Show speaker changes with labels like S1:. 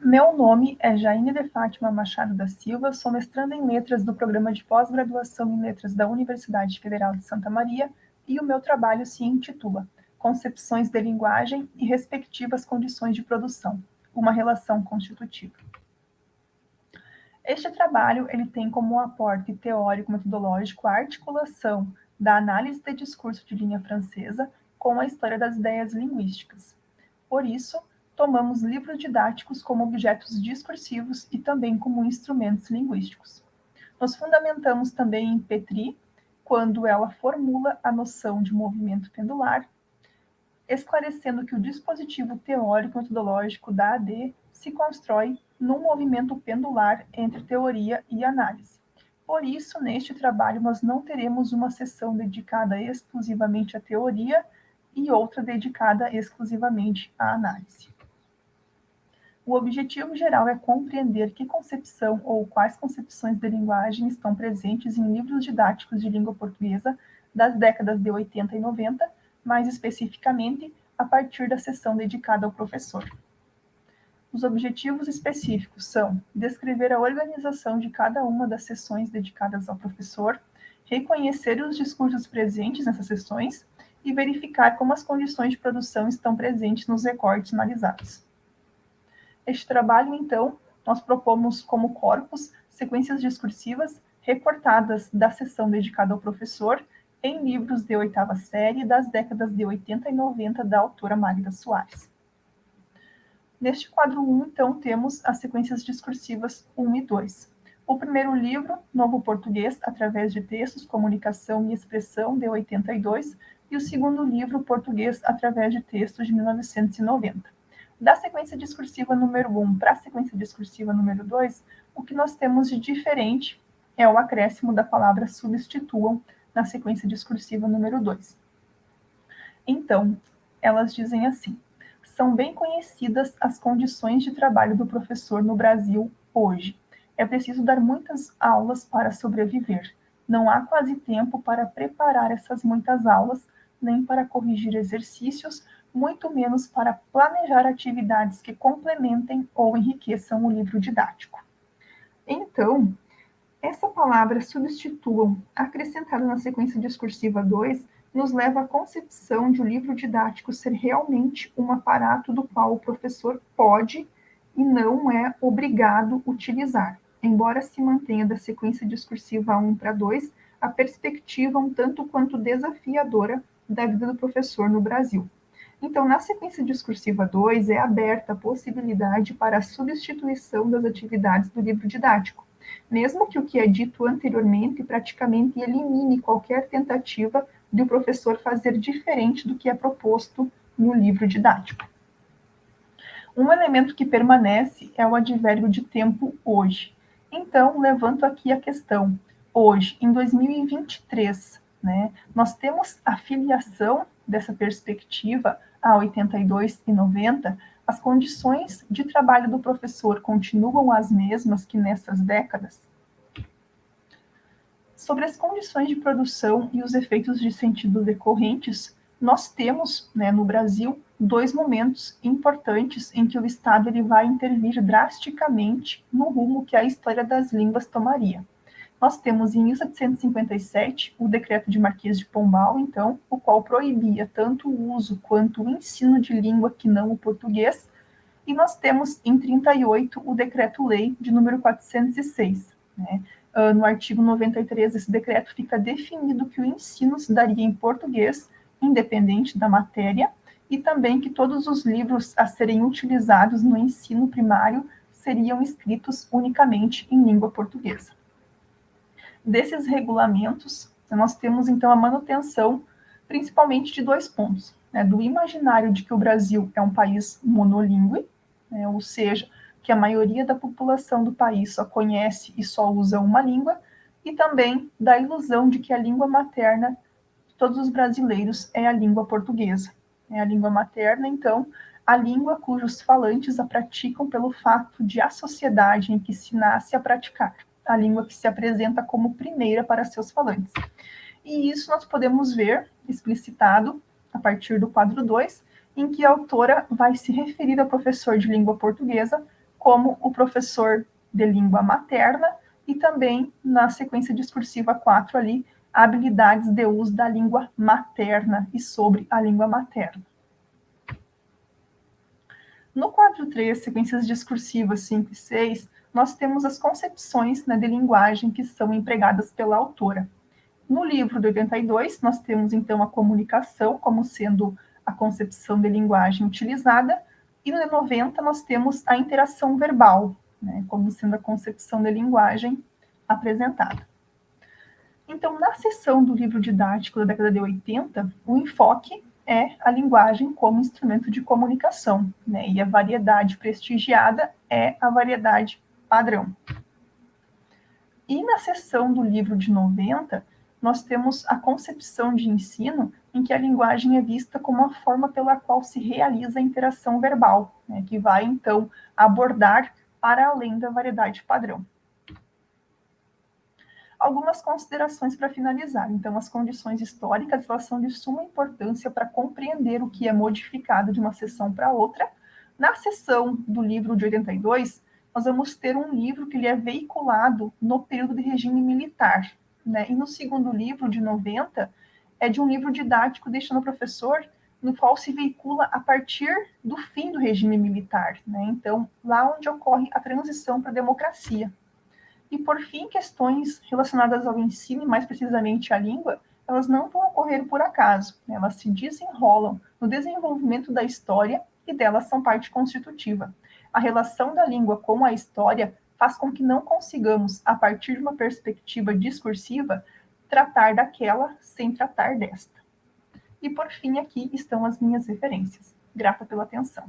S1: Meu nome é Jaine de Fátima Machado da Silva, sou mestranda em Letras do Programa de Pós-Graduação em Letras da Universidade Federal de Santa Maria e o meu trabalho se intitula Concepções de Linguagem e Respectivas Condições de Produção, uma relação constitutiva. Este trabalho ele tem como aporte teórico-metodológico a articulação da análise de discurso de língua francesa com a história das ideias linguísticas. Por isso, tomamos livros didáticos como objetos discursivos e também como instrumentos linguísticos. Nos fundamentamos também em Petrie, quando ela formula a noção de movimento pendular, esclarecendo que o dispositivo teórico-metodológico da AD se constrói num movimento pendular entre teoria e análise. Por isso, neste trabalho, nós não teremos uma sessão dedicada exclusivamente à teoria e outra dedicada exclusivamente à análise. O objetivo geral é compreender que concepção ou quais concepções de linguagem estão presentes em livros didáticos de língua portuguesa das décadas de 80 e 90, mais especificamente a partir da seção dedicada ao professor. Os objetivos específicos são descrever a organização de cada uma das sessões dedicadas ao professor, reconhecer os discursos presentes nessas sessões e verificar como as condições de produção estão presentes nos recortes analisados. Este trabalho, então, nós propomos como corpus sequências discursivas recortadas da sessão dedicada ao professor em livros de oitava série das décadas de 80 e 90 da autora Magda Soares. Neste quadro 1, então, temos as sequências discursivas 1 e 2. O primeiro livro, Novo Português, através de textos, comunicação e expressão, de 82, e o segundo livro, Português, através de textos, de 1990. Da sequência discursiva número 1 para a sequência discursiva número 2, o que nós temos de diferente é o acréscimo da palavra substituam na sequência discursiva número 2. Então, elas dizem assim: são bem conhecidas as condições de trabalho do professor no Brasil hoje. É preciso dar muitas aulas para sobreviver. Não há quase tempo para preparar essas muitas aulas, nem para corrigir exercícios, muito menos para planejar atividades que complementem ou enriqueçam o livro didático. Então, essa palavra substituam, acrescentada na sequência discursiva 2, nos leva à concepção de o livro didático ser realmente um aparato do qual o professor pode e não é obrigado a utilizar, embora se mantenha da sequência discursiva 1 para 2 a perspectiva um tanto quanto desafiadora da vida do professor no Brasil. Então, na sequência discursiva 2, é aberta a possibilidade para a substituição das atividades do livro didático, mesmo que o que é dito anteriormente praticamente elimine qualquer tentativa de o professor fazer diferente do que é proposto no livro didático. Um elemento que permanece é o advérbio de tempo hoje. Então, levanto aqui a questão. Hoje, em 2023, nós temos a filiação dessa perspectiva a 82 e 90, as condições de trabalho do professor continuam as mesmas que nessas décadas? Sobre as condições de produção e os efeitos de sentido decorrentes, nós temos, no Brasil, dois momentos importantes em que o Estado ele vai intervir drasticamente no rumo que a história das línguas tomaria. Nós temos em 1757 o decreto de Marquês de Pombal, então, o qual proibia tanto o uso quanto o ensino de língua que não o português, e nós temos em 38 o decreto-lei de número 406, no artigo 93 desse decreto fica definido que o ensino se daria em português, independente da matéria, e também que todos os livros a serem utilizados no ensino primário seriam escritos unicamente em língua portuguesa. Desses regulamentos, nós temos então a manutenção principalmente de dois pontos, do imaginário de que o Brasil é um país monolíngue, ou seja, que a maioria da população do país só conhece e só usa uma língua, e também da ilusão de que a língua materna de todos os brasileiros é a língua portuguesa. É a língua materna, então, a língua cujos falantes a praticam pelo fato de a sociedade em que se nasce a praticar, a língua que se apresenta como primeira para seus falantes. E isso nós podemos ver explicitado a partir do quadro 2, em que a autora vai se referir ao professor de língua portuguesa como o professor de língua materna e também na sequência discursiva 4 ali, habilidades de uso da língua materna e sobre a língua materna. No quadro 3, sequências discursivas 5 e 6, nós temos as concepções, né, de linguagem que são empregadas pela autora. No livro de 82, nós temos então a comunicação como sendo a concepção de linguagem utilizada, e no de 90 nós temos a interação verbal, né, como sendo a concepção de linguagem apresentada. Então, na seção do livro didático da década de 80, o enfoque é a linguagem como instrumento de comunicação, né, e a variedade prestigiada é a variedade padrão. E na seção do livro de 90, nós temos a concepção de ensino em que a linguagem é vista como a forma pela qual se realiza a interação verbal, né, que vai, então, abordar para além da variedade padrão. Algumas considerações para finalizar. Então, as condições históricas, elas são de suma importância para compreender o que é modificado de uma sessão para outra. Na seção do livro de 82, nós vamos ter um livro que ele é veiculado no período de regime militar, né? E no segundo livro, de 90, é de um livro didático deixando o professor, no qual se veicula a partir do fim do regime militar, né? Então, lá onde ocorre a transição para a democracia. E, por fim, questões relacionadas ao ensino, e mais precisamente à língua, elas não vão ocorrer por acaso, né? Elas se desenrolam no desenvolvimento da história e delas são parte constitutiva. A relação da língua com a história faz com que não consigamos, a partir de uma perspectiva discursiva, tratar daquela sem tratar desta. E, por fim, aqui estão as minhas referências. Grata pela atenção.